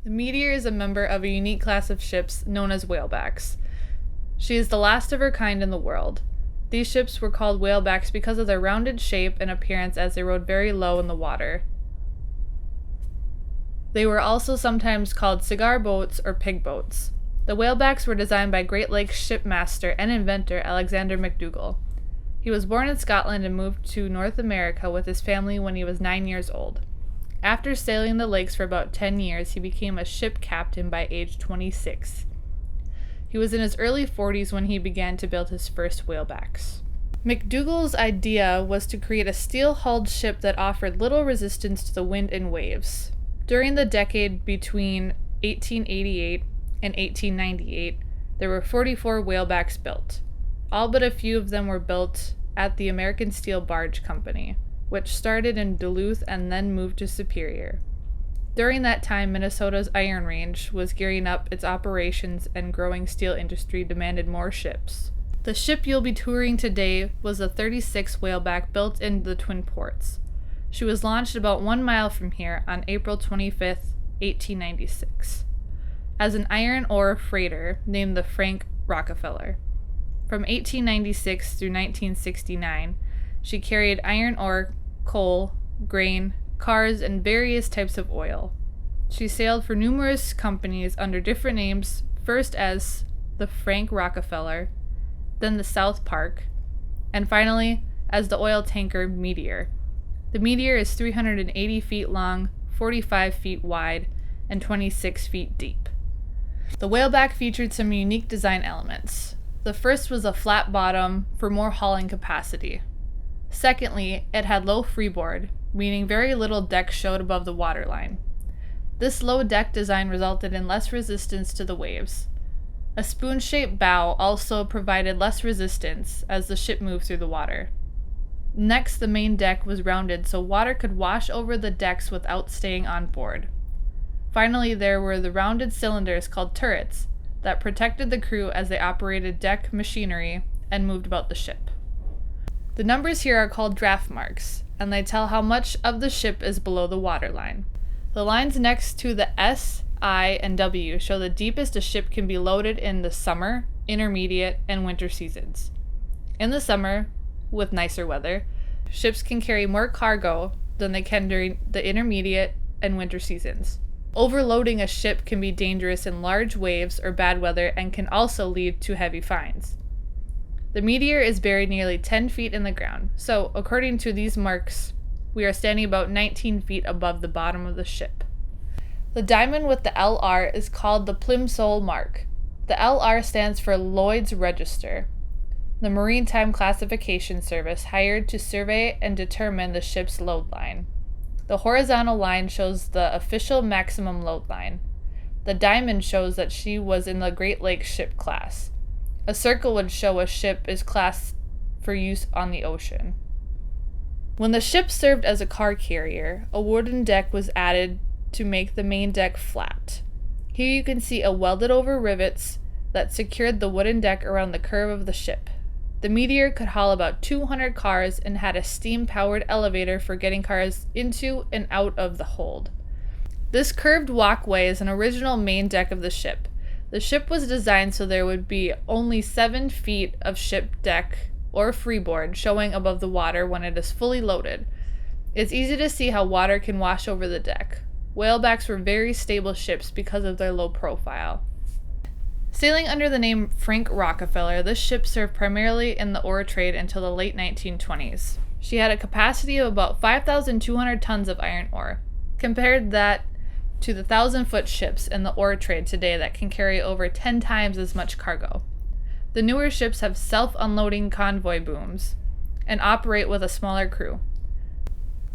The Meteor is a member of a unique class of ships known as whalebacks. She is the last of her kind in the world. These ships were called whalebacks because of their rounded shape and appearance as they rode very low in the water. They were also sometimes called cigar boats or pig boats. The whalebacks were designed by Great Lakes shipmaster and inventor Alexander McDougall. He was born in Scotland and moved to North America with his family when he was 9 years old. After sailing the lakes for about 10 years, he became a ship captain by age 26. He was in his early 40s when he began to build his first whalebacks. McDougall's idea was to create a steel-hulled ship that offered little resistance to the wind and waves. During the decade between 1888 and 1898, there were 44 whalebacks built. All but a few of them were built at the American Steel Barge Company, which started in Duluth and then moved to Superior. During that time, Minnesota's Iron Range was gearing up its operations and growing steel industry demanded more ships. The ship you'll be touring today was a 36 whaleback built in the Twin Ports. She was launched about 1 mile from here on April 25, 1896, as an iron ore freighter named the Frank Rockefeller. From 1896 through 1969, she carried iron ore, coal, grain, cars, and various types of oil. She sailed for numerous companies under different names, first as the Frank Rockefeller, then the South Park, and finally as the oil tanker Meteor. The Meteor is 380 feet long, 45 feet wide, and 26 feet deep. The whaleback featured some unique design elements. The first was a flat bottom for more hauling capacity. Secondly, it had low freeboard, meaning very little deck showed above the waterline. This low deck design resulted in less resistance to the waves. A spoon-shaped bow also provided less resistance as the ship moved through the water. Next, the main deck was rounded so water could wash over the decks without staying on board. Finally, there were the rounded cylinders called turrets that protected the crew as they operated deck machinery and moved about the ship. The numbers here are called draft marks, and they tell how much of the ship is below the waterline. The lines next to the S, I, and W show the deepest a ship can be loaded in the summer, intermediate, and winter seasons. In the summer, with nicer weather, ships can carry more cargo than they can during the intermediate and winter seasons. Overloading a ship can be dangerous in large waves or bad weather and can also lead to heavy fines. The Meteor is buried nearly 10 feet in the ground, so according to these marks, we are standing about 19 feet above the bottom of the ship. The diamond with the LR is called the Plimsoll mark. The LR stands for Lloyd's Register, the Maritime Classification Service hired to survey and determine the ship's load line. The horizontal line shows the official maximum load line. The diamond shows that she was in the Great Lakes ship class. A circle would show a ship is classed for use on the ocean. When the ship served as a car carrier, a wooden deck was added to make the main deck flat. Here you can see a welded over rivets that secured the wooden deck around the curve of the ship. The Meteor could haul about 200 cars and had a steam-powered elevator for getting cars into and out of the hold. This curved walkway is an original main deck of the ship. The ship was designed so there would be only 7 feet of ship deck or freeboard showing above the water when it is fully loaded. It's easy to see how water can wash over the deck. Whalebacks were very stable ships because of their low profile. Sailing under the name Frank Rockefeller, this ship served primarily in the ore trade until the late 1920s. She had a capacity of about 5,200 tons of iron ore. Compared that to the 1,000-foot ships in the ore trade today that can carry over 10 times as much cargo. The newer ships have self-unloading convoy booms and operate with a smaller crew.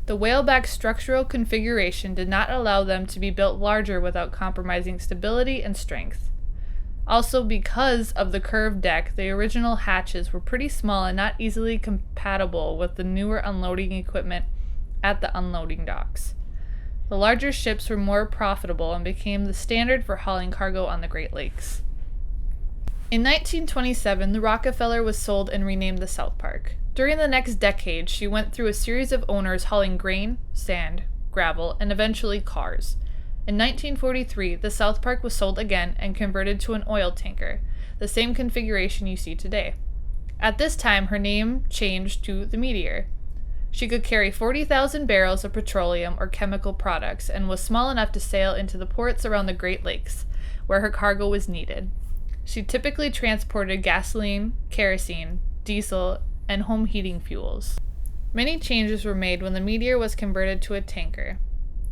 The whaleback structural configuration did not allow them to be built larger without compromising stability and strength. Also, because of the curved deck, the original hatches were pretty small and not easily compatible with the newer unloading equipment at the unloading docks. The larger ships were more profitable and became the standard for hauling cargo on the Great Lakes. In 1927, the Rockefeller was sold and renamed the South Park. During the next decade, she went through a series of owners hauling grain, sand, gravel, and eventually cars. In 1943, the South Park was sold again and converted to an oil tanker, the same configuration you see today. At this time, her name changed to the Meteor. She could carry 40,000 barrels of petroleum or chemical products and was small enough to sail into the ports around the Great Lakes, where her cargo was needed. She typically transported gasoline, kerosene, diesel, and home heating fuels. Many changes were made when the Meteor was converted to a tanker.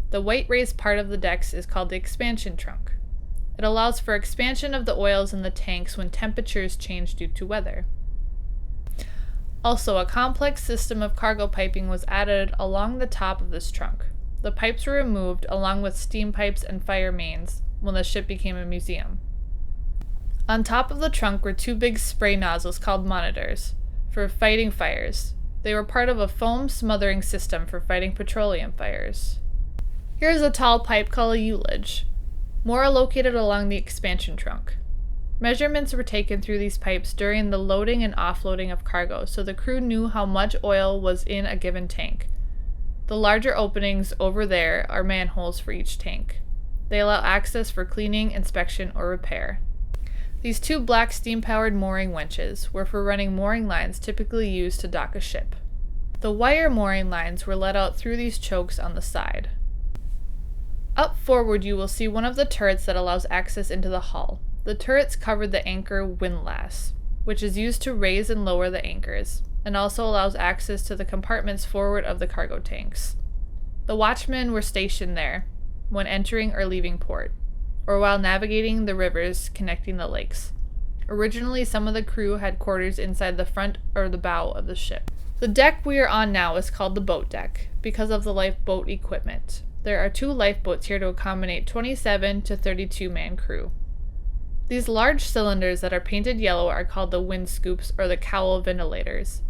The white raised part of the decks is called the expansion trunk. It allows for expansion of the oils in the tanks when temperatures change due to weather. Also, a complex system of cargo piping was added along the top of this trunk. The pipes were removed along with steam pipes and fire mains when the ship became a museum. On top of the trunk were two big spray nozzles called monitors for fighting fires. They were part of a foam smothering system for fighting petroleum fires. Here's a tall pipe called a ullage. More are located along the expansion trunk. Measurements were taken through these pipes during the loading and offloading of cargo, so the crew knew how much oil was in a given tank. The larger openings over there are manholes for each tank. They allow access for cleaning, inspection, or repair. These two black steam-powered mooring winches were for running mooring lines typically used to dock a ship. The wire mooring lines were let out through these chokes on the side. Up forward you will see one of the turrets that allows access into the hull. The turrets covered the anchor windlass, which is used to raise and lower the anchors, and also allows access to the compartments forward of the cargo tanks. The watchmen were stationed there when entering or leaving port, or while navigating the rivers connecting the lakes. Originally, some of the crew had quarters inside the front or the bow of the ship. The deck we are on now is called the boat deck because of the lifeboat equipment. There are 2 lifeboats here to accommodate 27 to 32 man crew. These large cylinders that are painted yellow are called the wind scoops or the cowl ventilators.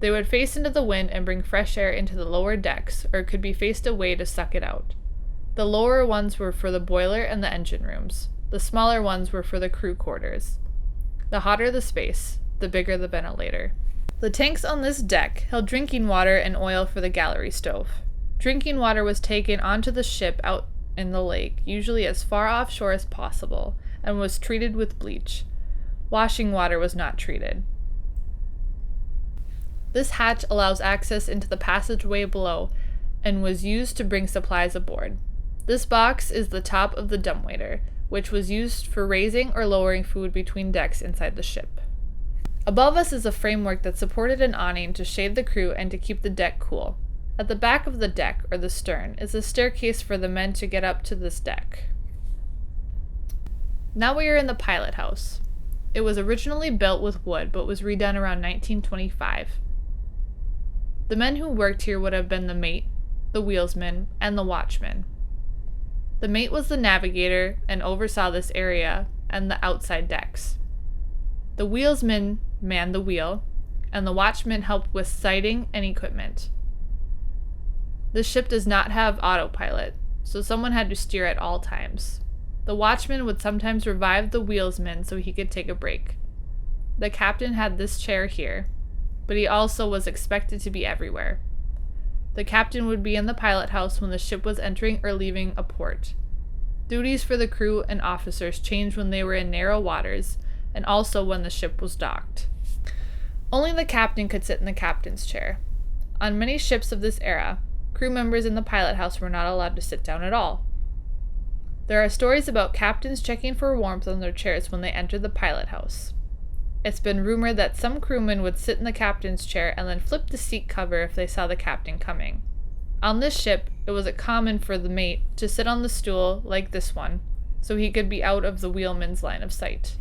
They would face into the wind and bring fresh air into the lower decks, or could be faced away to suck it out. The lower ones were for the boiler and the engine rooms. The smaller ones were for the crew quarters. The hotter the space, the bigger the ventilator. The tanks on this deck held drinking water and oil for the gallery stove. Drinking water was taken onto the ship out in the lake, usually as far offshore as possible, and was treated with bleach. Washing water was not treated. This hatch allows access into the passageway below and was used to bring supplies aboard. This box is the top of the dumbwaiter, which was used for raising or lowering food between decks inside the ship. Above us is a framework that supported an awning to shade the crew and to keep the deck cool. At the back of the deck, or the stern, is a staircase for the men to get up to this deck. Now we are in the pilot house. It was originally built with wood, but was redone around 1925. The men who worked here would have been the mate, the wheelsman, and the watchman. The mate was the navigator and oversaw this area and the outside decks. The wheelsman manned the wheel, and the watchman helped with sighting and equipment. The ship does not have autopilot, so someone had to steer at all times. The watchman would sometimes revive the wheelsman so he could take a break. The captain had this chair here, but he also was expected to be everywhere. The captain would be in the pilot house when the ship was entering or leaving a port. Duties for the crew and officers changed when they were in narrow waters, and also when the ship was docked. Only the captain could sit in the captain's chair. On many ships of this era, crew members in the pilot house were not allowed to sit down at all. There are stories about captains checking for warmth on their chairs when they entered the pilot house. It's been rumored that some crewmen would sit in the captain's chair and then flip the seat cover if they saw the captain coming. On this ship, it was common for the mate to sit on the stool like this one, so he could be out of the wheelman's line of sight.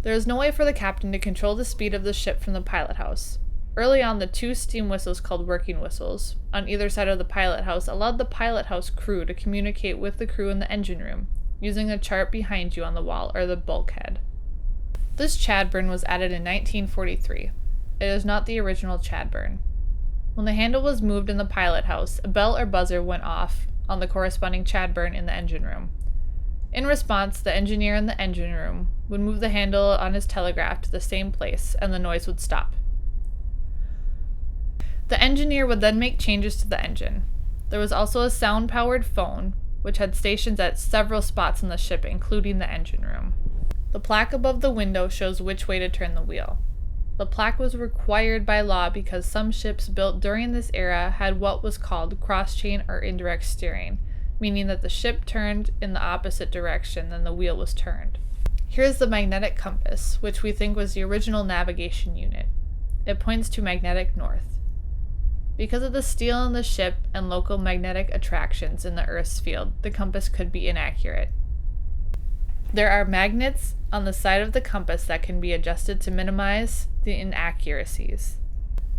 There is no way for the captain to control the speed of the ship from the pilot house. Early on, the 2 steam whistles called working whistles on either side of the pilot house allowed the pilot house crew to communicate with the crew in the engine room, using a chart behind you on the wall or the bulkhead. This chadburn was added in 1943. It is not the original chadburn. When the handle was moved in the pilot house, a bell or buzzer went off on the corresponding chadburn in the engine room. In response, the engineer in the engine room would move the handle on his telegraph to the same place, and the noise would stop. The engineer would then make changes to the engine. There was also a sound-powered phone, which had stations at several spots on the ship, including the engine room. The plaque above the window shows which way to turn the wheel. The plaque was required by law because some ships built during this era had what was called cross-chain or indirect steering, meaning that the ship turned in the opposite direction than the wheel was turned. Here's the magnetic compass, which we think was the original navigation unit. It points to magnetic north. Because of the steel in the ship and local magnetic attractions in the Earth's field, the compass could be inaccurate. There are magnets on the side of the compass that can be adjusted to minimize the inaccuracies.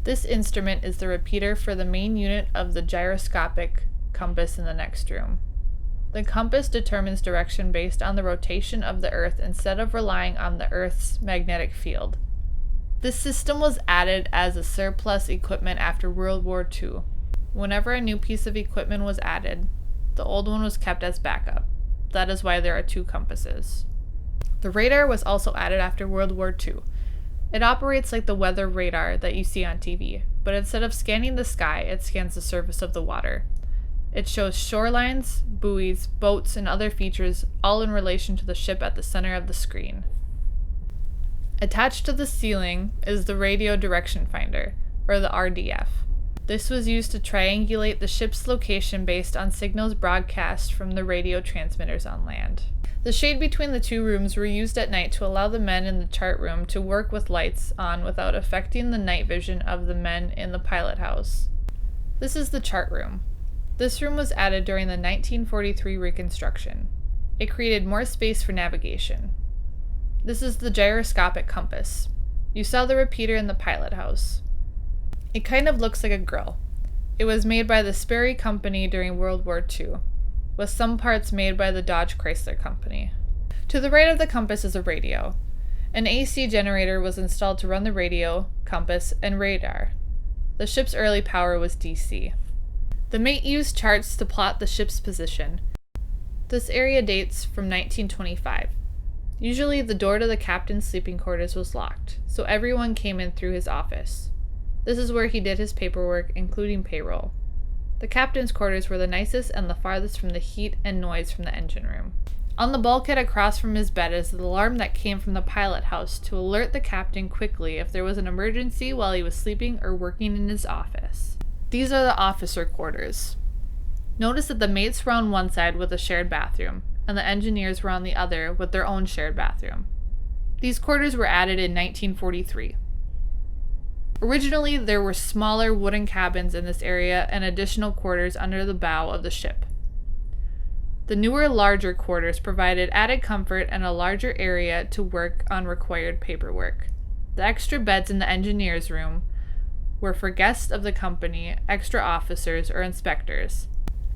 This instrument is the repeater for the main unit of the gyroscopic compass in the next room. The compass determines direction based on the rotation of the Earth instead of relying on the Earth's magnetic field. This system was added as a surplus equipment after World War II. Whenever a new piece of equipment was added, the old one was kept as backup. That is why there are two compasses. The radar was also added after World War II. It operates like the weather radar that you see on TV, but instead of scanning the sky, it scans the surface of the water. It shows shorelines, buoys, boats, and other features, all in relation to the ship at the center of the screen. Attached to the ceiling is the radio direction finder, or the RDF. This was used to triangulate the ship's location based on signals broadcast from the radio transmitters on land. The shade between the two rooms were used at night to allow the men in the chart room to work with lights on without affecting the night vision of the men in the pilot house. This is the chart room. This room was added during the 1943 reconstruction. It created more space for navigation. This is the gyroscopic compass. You saw the repeater in the pilot house. It kind of looks like a grill. It was made by the Sperry Company during World War II, with some parts made by the Dodge Chrysler Company. To the right of the compass is a radio. An AC generator was installed to run the radio, compass, and radar. The ship's early power was DC. The mate used charts to plot the ship's position. This area dates from 1925. Usually the door to the captain's sleeping quarters was locked, so everyone came in through his office. This is where he did his paperwork, including payroll. The captain's quarters were the nicest and the farthest from the heat and noise from the engine room. On the bulkhead across from his bed is the alarm that came from the pilot house to alert the captain quickly if there was an emergency while he was sleeping or working in his office. These are the officer quarters. Notice that the mates were on one side with a shared bathroom, and the engineers were on the other with their own shared bathroom. These quarters were added in 1943. Originally, there were smaller wooden cabins in this area and additional quarters under the bow of the ship. The newer, larger quarters provided added comfort and a larger area to work on required paperwork. The extra beds in the engineer's room were for guests of the company, extra officers, or inspectors.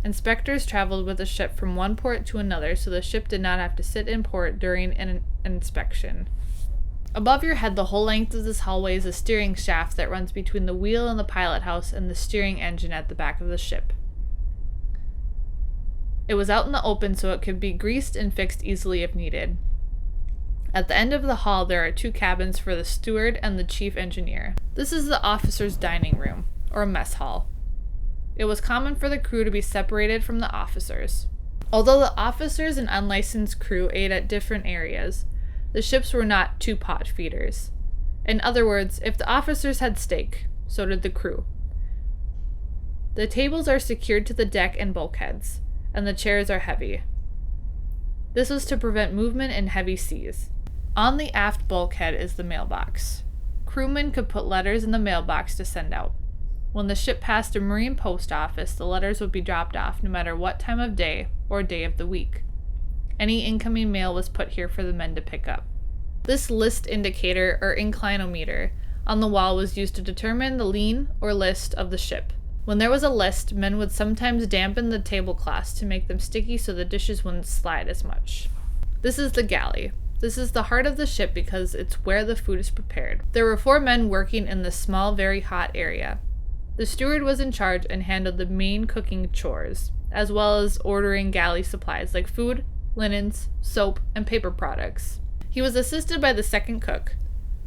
Inspectors traveled with the ship from one port to another, so the ship did not have to sit in port during an inspection. Above your head, the whole length of this hallway is a steering shaft that runs between the wheel and the pilot house and the steering engine at the back of the ship. It was out in the open so it could be greased and fixed easily if needed. At the end of the hall, there are two cabins for the steward and the chief engineer. This is the officer's dining room, or mess hall. It was common for the crew to be separated from the officers. Although the officers and unlicensed crew ate at different areas, the ships were not two-pot feeders. In other words, if the officers had steak, so did the crew. The tables are secured to the deck and bulkheads, and the chairs are heavy. This was to prevent movement in heavy seas. On the aft bulkhead is the mailbox. Crewmen could put letters in the mailbox to send out. When the ship passed a marine post office, the letters would be dropped off no matter what time of day or day of the week. Any incoming mail was put here for the men to pick up. This list indicator, or inclinometer, on the wall was used to determine the lean or list of the ship. When there was a list, men would sometimes dampen the tablecloths to make them sticky so the dishes wouldn't slide as much. This is the galley. This is the heart of the ship because it's where the food is prepared. There were 4 men working in this small, very hot area. The steward was in charge and handled the main cooking chores, as well as ordering galley supplies like food, linens, soap, and paper products. He was assisted by the second cook,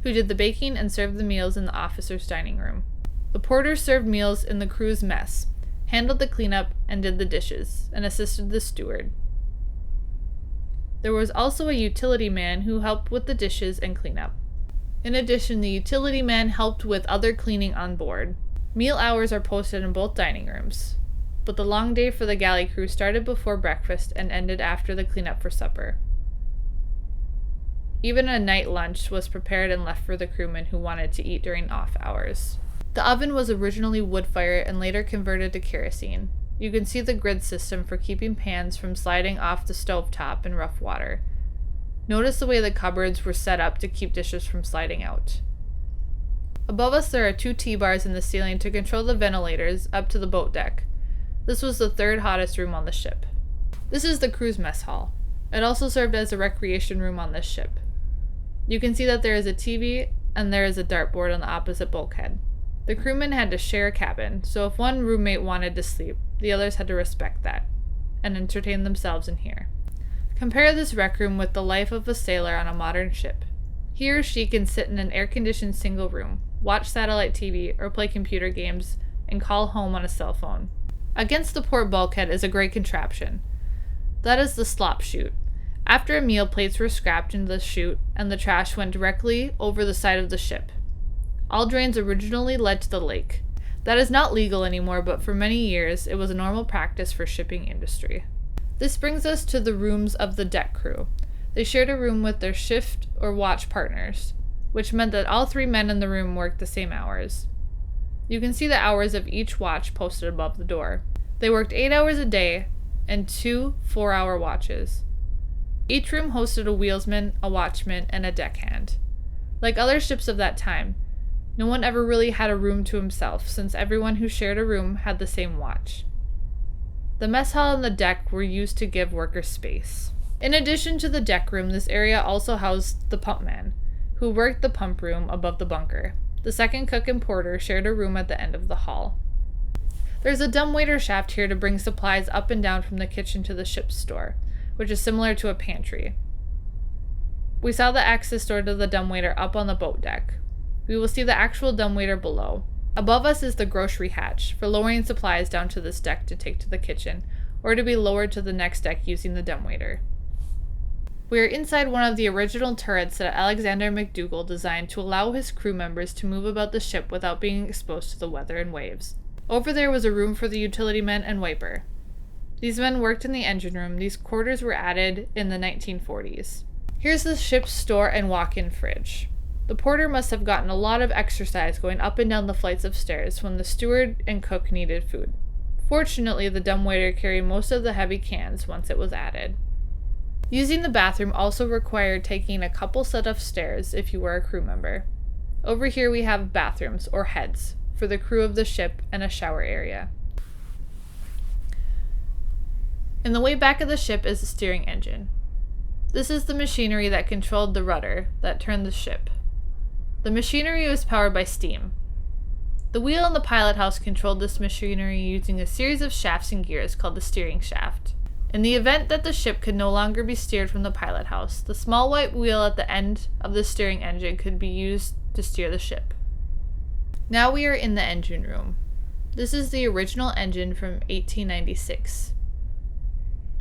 who did the baking and served the meals in the officer's dining room. The porters served meals in the crew's mess, handled the cleanup, and did the dishes, and assisted the steward. There was also a utility man who helped with the dishes and cleanup. In addition, the utility man helped with other cleaning on board. Meal hours are posted in both dining rooms, but the long day for the galley crew started before breakfast and ended after the cleanup for supper. Even a night lunch was prepared and left for the crewmen who wanted to eat during off hours. The oven was originally wood-fired and later converted to kerosene. You can see the grid system for keeping pans from sliding off the stovetop in rough water. Notice the way the cupboards were set up to keep dishes from sliding out. Above us there are 2 T-bars in the ceiling to control the ventilators up to the boat deck. This was the 3rd hottest room on the ship. This is the crew's mess hall. It also served as a recreation room on this ship. You can see that there is a TV and there is a dartboard on the opposite bulkhead. The crewmen had to share a cabin, so if one roommate wanted to sleep, the others had to respect that and entertain themselves in here. Compare this rec room with the life of a sailor on a modern ship. He or she can sit in an air-conditioned single room, watch satellite TV, or play computer games, and call home on a cell phone. Against the port bulkhead is a great contraption. That is the slop chute. After a meal, plates were scrapped into the chute, and the trash went directly over the side of the ship. All drains originally led to the lake. That is not legal anymore, but for many years, it was a normal practice for shipping industry. This brings us to the rooms of the deck crew. They shared a room with their shift or watch partners, which meant that all 3 men in the room worked the same hours. You can see the hours of each watch posted above the door. They worked 8 hours a day and 2 4-hour watches. Each room hosted a wheelsman, a watchman, and a deckhand. Like other ships of that time, no one ever really had a room to himself, since everyone who shared a room had the same watch. The mess hall and the deck were used to give workers space. In addition to the deck room, this area also housed the pumpman, who worked the pump room above the bunker. The second cook and porter shared a room at the end of the hall. There's a dumbwaiter shaft here to bring supplies up and down from the kitchen to the ship's store, which is similar to a pantry. We saw the access door to the dumbwaiter up on the boat deck. We will see the actual dumbwaiter below. Above us is the grocery hatch, for lowering supplies down to this deck to take to the kitchen, or to be lowered to the next deck using the dumbwaiter. We are inside one of the original turrets that Alexander McDougall designed to allow his crew members to move about the ship without being exposed to the weather and waves. Over there was a room for the utility men and wiper. These men worked in the engine room. These quarters were added in the 1940s. Here's the ship's store and walk-in fridge. The porter must have gotten a lot of exercise going up and down the flights of stairs when the steward and cook needed food. Fortunately, the dumbwaiter carried most of the heavy cans once it was added. Using the bathroom also required taking a couple set of stairs if you were a crew member. Over here we have bathrooms, or heads, for the crew of the ship and a shower area. In the way back of the ship is the steering engine. This is the machinery that controlled the rudder that turned the ship. The machinery was powered by steam. The wheel in the pilot house controlled this machinery using a series of shafts and gears called the steering shaft. In the event that the ship could no longer be steered from the pilot house, the small white wheel at the end of the steering engine could be used to steer the ship. Now we are in the engine room. This is the original engine from 1896.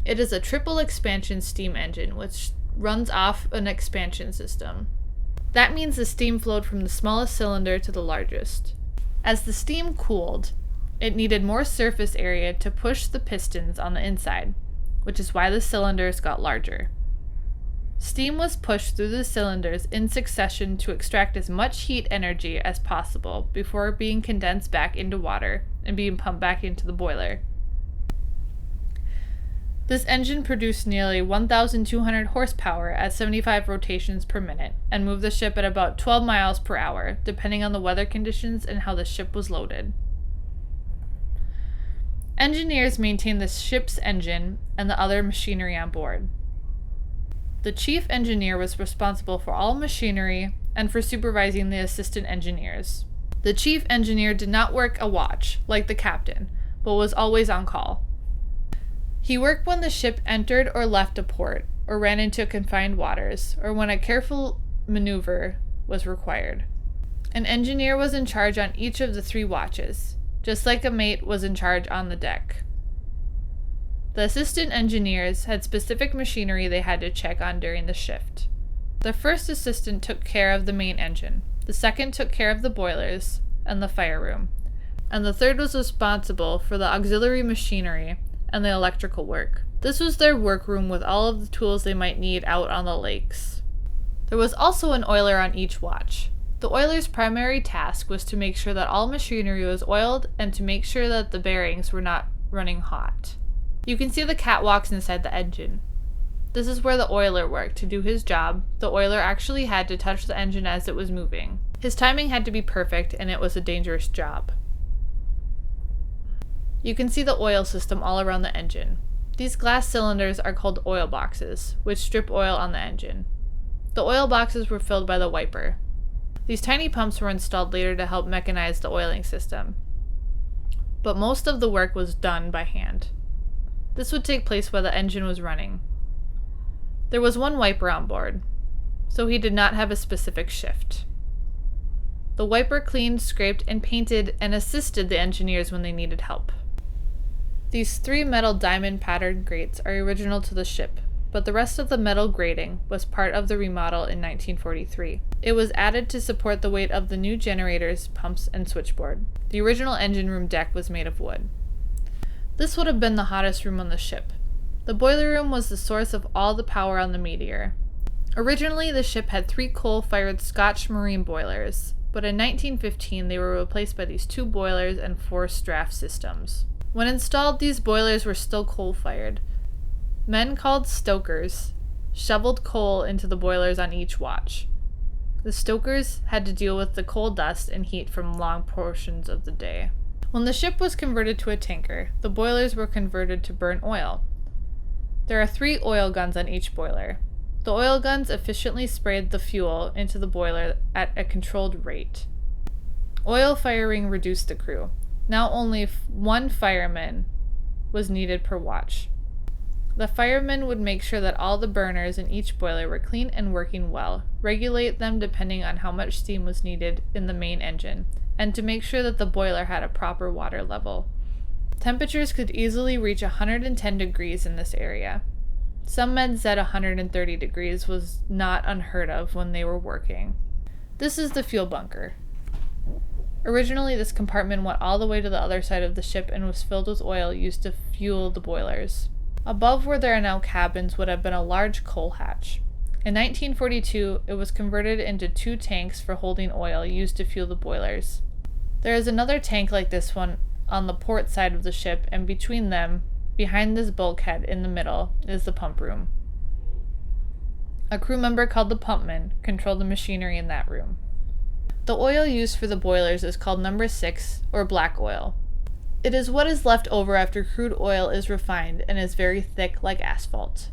It is a triple expansion steam engine, which runs off an expansion system. That means the steam flowed from the smallest cylinder to the largest. As the steam cooled, it needed more surface area to push the pistons on the inside, which is why the cylinders got larger. Steam was pushed through the cylinders in succession to extract as much heat energy as possible before being condensed back into water and being pumped back into the boiler. This engine produced nearly 1,200 horsepower at 75 rotations per minute and moved the ship at about 12 miles per hour, depending on the weather conditions and how the ship was loaded. Engineers maintained the ship's engine and the other machinery on board. The chief engineer was responsible for all machinery and for supervising the assistant engineers. The chief engineer did not work a watch, like the captain, but was always on call. He worked when the ship entered or left a port, or ran into confined waters, or when a careful maneuver was required. An engineer was in charge on each of the 3 watches, just like a mate was in charge on the deck. The assistant engineers had specific machinery they had to check on during the shift. The first assistant took care of the main engine, the second took care of the boilers and the fire room, and the third was responsible for the auxiliary machinery and the electrical work. This was their workroom with all of the tools they might need out on the lakes. There was also an oiler on each watch. The oiler's primary task was to make sure that all machinery was oiled and to make sure that the bearings were not running hot. You can see the catwalks inside the engine. This is where the oiler worked. To do his job, the oiler actually had to touch the engine as it was moving. His timing had to be perfect, and it was a dangerous job. You can see the oil system all around the engine. These glass cylinders are called oil boxes, which strip oil on the engine. The oil boxes were filled by the wiper. These tiny pumps were installed later to help mechanize the oiling system. But most of the work was done by hand. This would take place while the engine was running. There was one wiper on board, so he did not have a specific shift. The wiper cleaned, scraped, and painted and assisted the engineers when they needed help. These 3 metal diamond-patterned grates are original to the ship, but the rest of the metal grating was part of the remodel in 1943. It was added to support the weight of the new generators, pumps, and switchboard. The original engine room deck was made of wood. This would have been the hottest room on the ship. The boiler room was the source of all the power on the Meteor. Originally, the ship had 3 coal-fired Scotch marine boilers, but in 1915 they were replaced by these 2 boilers and 4 draft systems. When installed, these boilers were still coal-fired. Men called stokers shoveled coal into the boilers on each watch. The stokers had to deal with the coal dust and heat from long portions of the day. When the ship was converted to a tanker, the boilers were converted to burn oil. There are 3 oil guns on each boiler. The oil guns efficiently sprayed the fuel into the boiler at a controlled rate. Oil firing reduced the crew. Now only 1 fireman was needed per watch. The fireman would make sure that all the burners in each boiler were clean and working well, regulate them depending on how much steam was needed in the main engine, and to make sure that the boiler had a proper water level. Temperatures could easily reach 110 degrees in this area. Some men said 130 degrees was not unheard of when they were working. This is the fuel bunker. Originally, this compartment went all the way to the other side of the ship and was filled with oil used to fuel the boilers. Above where there are now cabins would have been a large coal hatch. In 1942, it was converted into 2 tanks for holding oil used to fuel the boilers. There is another tank like this one on the port side of the ship, and between them, behind this bulkhead in the middle, is the pump room. A crew member called the pumpman controlled the machinery in that room. The oil used for the boilers is called number 6, or black oil. It is what is left over after crude oil is refined and is very thick like asphalt.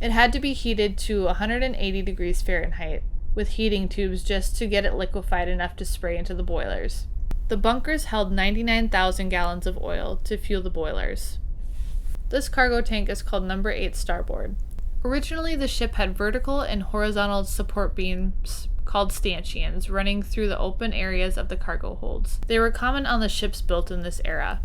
It had to be heated to 180 degrees Fahrenheit with heating tubes just to get it liquefied enough to spray into the boilers. The bunkers held 99,000 gallons of oil to fuel the boilers. This cargo tank is called number 8 starboard. Originally, the ship had vertical and horizontal support beams called stanchions running through the open areas of the cargo holds. They were common on the ships built in this era.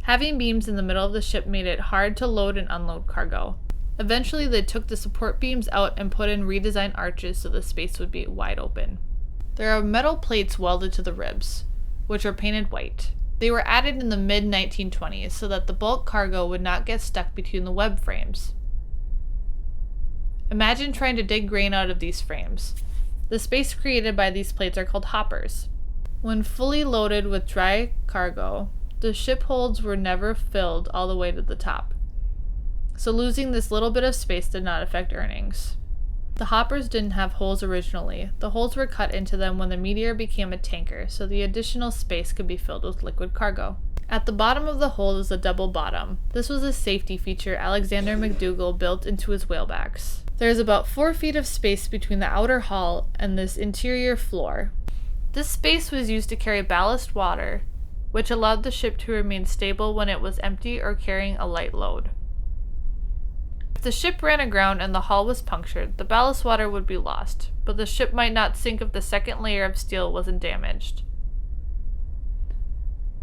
Having beams in the middle of the ship made it hard to load and unload cargo. Eventually, they took the support beams out and put in redesigned arches so the space would be wide open. There are metal plates welded to the ribs, which are painted white. They were added in the mid-1920s so that the bulk cargo would not get stuck between the web frames. Imagine trying to dig grain out of these frames. The space created by these plates are called hoppers. When fully loaded with dry cargo, the ship holds were never filled all the way to the top. So losing this little bit of space did not affect earnings. The hoppers didn't have holes originally. The holes were cut into them when the Meteor became a tanker, so the additional space could be filled with liquid cargo. At the bottom of the hold is a double bottom. This was a safety feature Alexander McDougall built into his whalebacks. There is about 4 feet of space between the outer hull and this interior floor. This space was used to carry ballast water, which allowed the ship to remain stable when it was empty or carrying a light load. If the ship ran aground and the hull was punctured, the ballast water would be lost, but the ship might not sink if the second layer of steel wasn't damaged.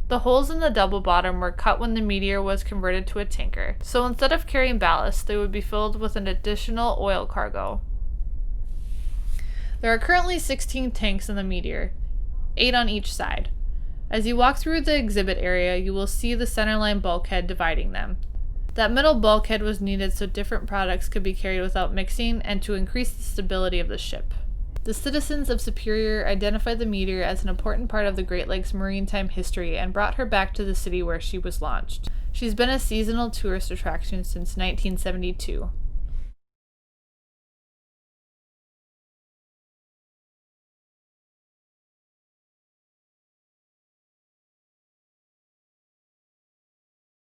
The holes in the double bottom were cut when the Meteor was converted to a tanker, so instead of carrying ballast, they would be filled with an additional oil cargo. There are currently 16 tanks in the Meteor, 8 on each side. As you walk through the exhibit area, you will see the centerline bulkhead dividing them. That middle bulkhead was needed so different products could be carried without mixing and to increase the stability of the ship. The citizens of Superior identified the Meteor as an important part of the Great Lakes maritime history and brought her back to the city where she was launched. She's been a seasonal tourist attraction since 1972.